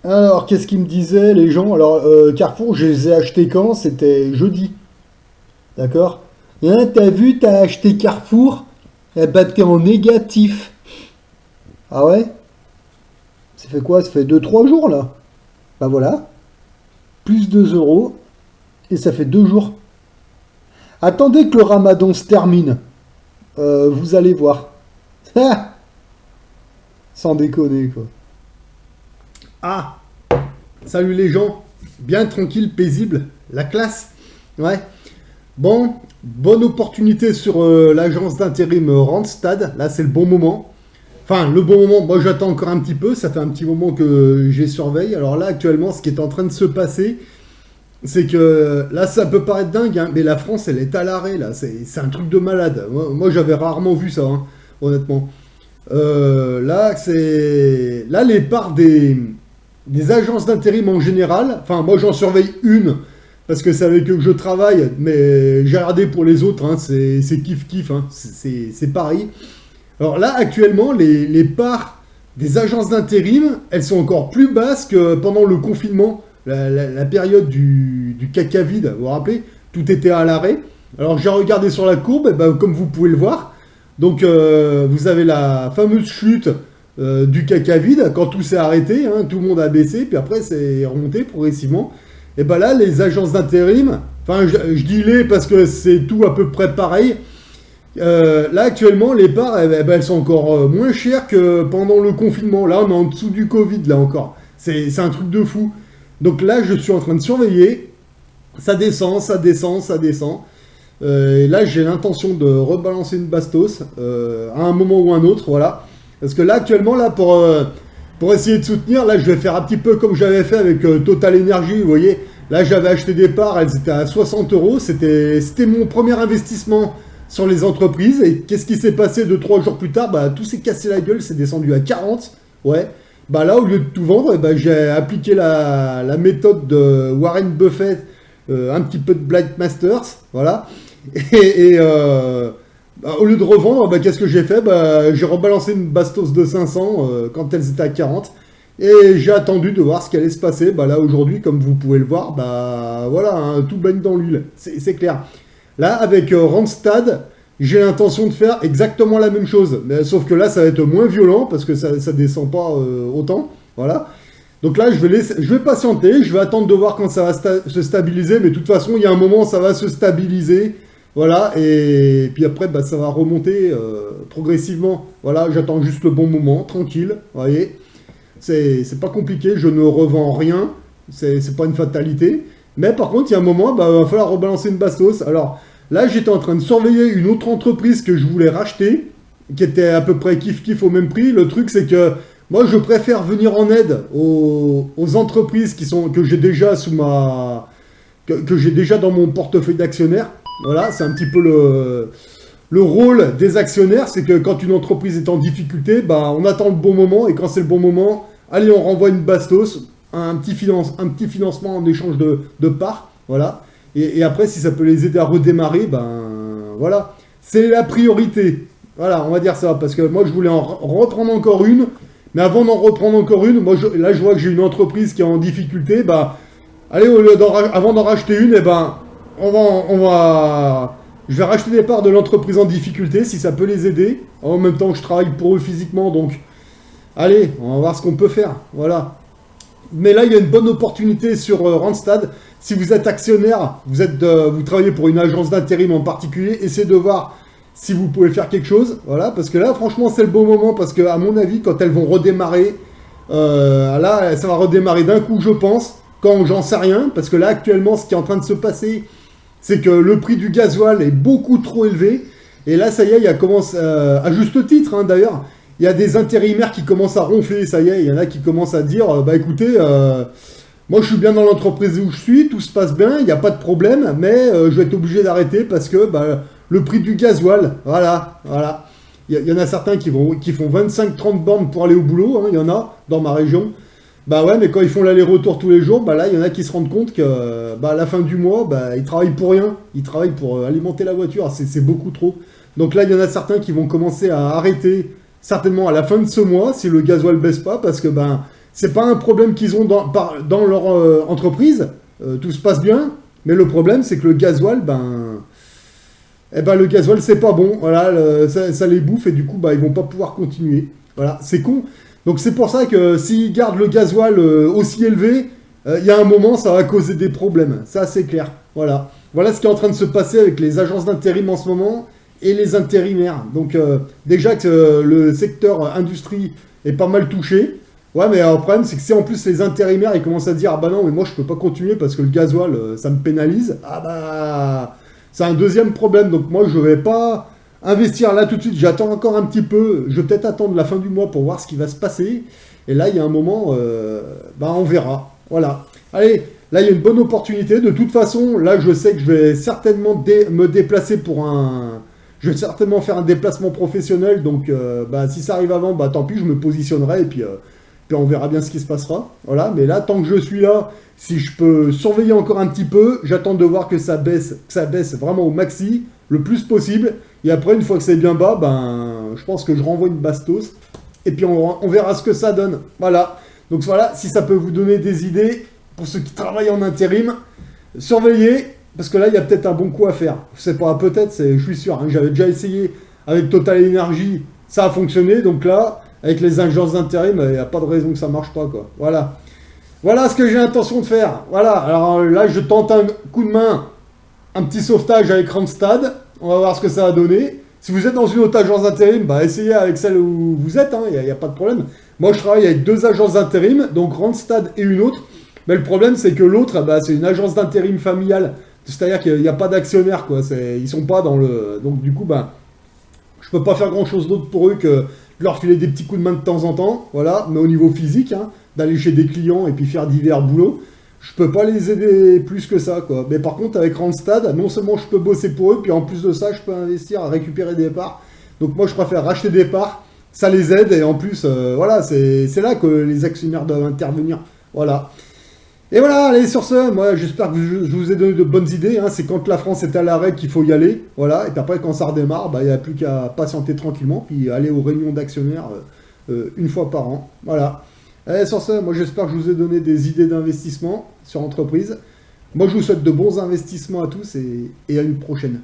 Alors, qu'est-ce qu'ils me disaient les gens? Alors, Carrefour, je les ai achetés quand? C'était jeudi, d'accord? Hein, t'as vu, t'as acheté Carrefour? Eh ben, t'es en négatif. Ah ouais? Ça fait quoi? Ça fait deux trois jours là. Bah voilà, plus 2 euros, et ça fait 2 jours. Attendez que le ramadan se termine. Vous allez voir. Ah, sans déconner, quoi. Ah, salut les gens. Bien tranquille, paisible. La classe. Ouais. Bon, bonne opportunité sur l'agence d'intérim Randstad. Là, c'est le bon moment. Enfin, le bon moment, moi j'attends encore un petit peu. Ça fait un petit moment que j'ai surveille. Alors là, actuellement, ce qui est en train de se passer, c'est que là, ça peut paraître dingue, hein, mais la France, elle est à l'arrêt, là. C'est un truc de malade. Moi, j'avais rarement vu ça, hein, honnêtement. Là, les parts des agences d'intérim en général, enfin, moi, j'en surveille une, parce que c'est avec eux que je travaille, mais j'ai regardé pour les autres, hein, c'est kiff-kiff, hein, c'est pareil. Alors là, actuellement, les parts des agences d'intérim, elles sont encore plus basses que pendant le confinement, la période du caca vide, vous vous rappelez? Tout était à l'arrêt. Alors j'ai regardé sur la courbe, et ben, comme vous pouvez le voir, donc vous avez la fameuse chute du caca vide, quand tout s'est arrêté, hein, tout le monde a baissé, puis après c'est remonté progressivement. Et ben là, les agences d'intérim, enfin je dis les parce que c'est tout à peu près pareil, là actuellement les parts elles sont encore moins chères que pendant le confinement. Là on est en dessous du Covid là encore. C'est un truc de fou. Donc là je suis en train de surveiller. Ça descend, ça descend, ça descend. Et là j'ai l'intention de rebalancer une bastos à un moment ou un autre, voilà. Parce que là actuellement là pour essayer de soutenir, là je vais faire un petit peu comme j'avais fait avec Total Energy, vous voyez. Là j'avais acheté des parts, elles étaient à 60 euros. C'était mon premier investissement sur les entreprises. Et qu'est-ce qui s'est passé 2 3 jours plus tard? Bah tout s'est cassé la gueule, c'est descendu à 40. Ouais. Bah là au lieu de tout vendre, eh ben, j'ai appliqué la méthode de Warren Buffett, un petit peu de Black Masters, voilà. Bah, au lieu de revendre, bah, qu'est-ce que j'ai fait? Bah, j'ai rebalancé une Bastos de 500 quand elles étaient à 40. Et j'ai attendu de voir ce qui allait se passer. Bah, là, aujourd'hui, comme vous pouvez le voir, bah, voilà, hein, tout baigne dans l'huile. C'est clair. Là, avec Randstad, j'ai l'intention de faire exactement la même chose. Mais, sauf que là, ça va être moins violent parce que ça descend pas autant. Voilà. Donc là, je vais patienter, je vais attendre de voir quand ça va se stabiliser, mais de toute façon, il y a un moment, ça va se stabiliser, voilà, et puis après, bah, ça va remonter progressivement. Voilà, j'attends juste le bon moment, tranquille, vous voyez. C'est pas compliqué, je ne revends rien, c'est pas une fatalité. Mais par contre, il y a un moment, bah, il va falloir rebalancer une bastos. Alors là, j'étais en train de surveiller une autre entreprise que je voulais racheter, qui était à peu près kiff-kiff au même prix. Le truc, c'est que moi, je préfère venir en aide aux entreprises que j'ai déjà que j'ai déjà dans mon portefeuille d'actionnaires. Voilà, c'est un petit peu le rôle des actionnaires, c'est que quand une entreprise est en difficulté, bah, on attend le bon moment, et quand c'est le bon moment, allez, on renvoie une bastos, un petit financement en échange de parts, voilà. Et après, si ça peut les aider à redémarrer, ben voilà, c'est la priorité. Voilà, on va dire ça, parce que moi, je voulais en reprendre encore une, mais avant d'en reprendre encore une, là, je vois que j'ai une entreprise qui est en difficulté, bah, allez, avant d'en racheter une, eh ben, je vais racheter des parts de l'entreprise en difficulté si ça peut les aider. En même temps, je travaille pour eux physiquement, donc allez, on va voir ce qu'on peut faire. Voilà. Mais là, il y a une bonne opportunité sur Randstad. Si vous êtes actionnaire, vous travaillez pour une agence d'intérim en particulier, essayez de voir si vous pouvez faire quelque chose. Voilà, parce que là, franchement, c'est le bon moment, parce que à mon avis, quand elles vont redémarrer, là, ça va redémarrer d'un coup, je pense. Quand j'en sais rien, parce que là, actuellement, ce qui est en train de se passer, c'est que le prix du gasoil est beaucoup trop élevé. Et là, ça y est, commence, à juste titre, hein, d'ailleurs, il y a des intérimaires qui commencent à ronfler, ça y est, il y en a qui commencent à dire, bah écoutez, moi je suis bien dans l'entreprise où je suis, tout se passe bien, il n'y a pas de problème, mais je vais être obligé d'arrêter parce que bah, le prix du gasoil, voilà, voilà. Il y en a certains qui font 25-30 bornes pour aller au boulot, hein, il y en a dans ma région. Bah ouais, mais quand ils font l'aller-retour tous les jours, bah là, il y en a qui se rendent compte que bah, à la fin du mois, bah, ils travaillent pour rien. Ils travaillent pour alimenter la voiture. C'est beaucoup trop. Donc là, il y en a certains qui vont commencer à arrêter, certainement à la fin de ce mois, si le gasoil baisse pas, parce que ben, c'est pas un problème qu'ils ont dans leur entreprise. Tout se passe bien. Mais le problème, c'est que le gasoil, le gasoil, c'est pas bon. Voilà, ça les bouffe et du coup, ils vont pas pouvoir continuer. Voilà, c'est con. Donc c'est pour ça que s'ils gardent le gasoil aussi élevé, il y a un moment, ça va causer des problèmes. Ça, c'est clair. Voilà. Voilà ce qui est en train de se passer avec les agences d'intérim en ce moment et les intérimaires. Donc déjà que le secteur industrie est pas mal touché. Ouais, mais le problème, c'est que si en plus les intérimaires, ils commencent à dire, ah bah non, mais moi je peux pas continuer parce que le gasoil, ça me pénalise, ah bah, c'est un deuxième problème. Donc moi, je vais pas investir là tout de suite, j'attends encore un petit peu, je vais peut-être attendre la fin du mois pour voir ce qui va se passer. Et là, il y a un moment, on verra. Voilà. Allez, là, il y a une bonne opportunité. De toute façon, là, je sais que je vais certainement me déplacer pour un... Je vais certainement faire un déplacement professionnel, donc si ça arrive avant, tant pis, je me positionnerai et puis on verra bien ce qui se passera. Voilà, mais là, tant que je suis là, si je peux surveiller encore un petit peu, j'attends de voir que ça baisse vraiment au maxi, le plus possible. Et après, une fois que c'est bien bas, je pense que je renvoie une bastos. Et puis on verra ce que ça donne. Voilà. Donc voilà, si ça peut vous donner des idées, pour ceux qui travaillent en intérim, surveillez, parce que là, il y a peut-être un bon coup à faire. Je sais pas, peut-être, je suis sûr. J'avais déjà essayé avec Total Energy, ça a fonctionné. Donc là, avec les agences d'intérim, il n'y a pas de raison que ça marche pas, quoi. Voilà. Voilà ce que j'ai l'intention de faire. Voilà. Alors là, je tente un coup de main, un petit sauvetage avec Randstad. On va voir ce que ça va donner. Si vous êtes dans une autre agence d'intérim, essayez avec celle où vous êtes, il n'y a pas de problème. Moi, je travaille avec 2 agences d'intérim, donc Randstad et une autre. Mais le problème, c'est que l'autre, c'est une agence d'intérim familiale. C'est-à-dire qu'il n'y a pas d'actionnaire, quoi. Ils sont pas dans le... Donc du coup, je peux pas faire grand-chose d'autre pour eux que de leur filer des petits coups de main de temps en temps. Voilà, mais au niveau physique, d'aller chez des clients et puis faire divers boulots, je peux pas les aider plus que ça, quoi. Mais par contre, avec Randstad, non seulement je peux bosser pour eux, puis en plus de ça, je peux investir à récupérer des parts. Donc moi, je préfère racheter des parts, ça les aide, et en plus, voilà, c'est là que les actionnaires doivent intervenir. Voilà. Et voilà, allez, sur ce, moi, j'espère que je vous ai donné de bonnes idées. C'est quand la France est à l'arrêt qu'il faut y aller. Voilà, et puis après, quand ça redémarre, il n'y a plus qu'à patienter tranquillement, puis aller aux réunions d'actionnaires une fois par an. Voilà. Allez, sur ce, moi j'espère que je vous ai donné des idées d'investissement sur entreprise. Moi je vous souhaite de bons investissements à tous et à une prochaine.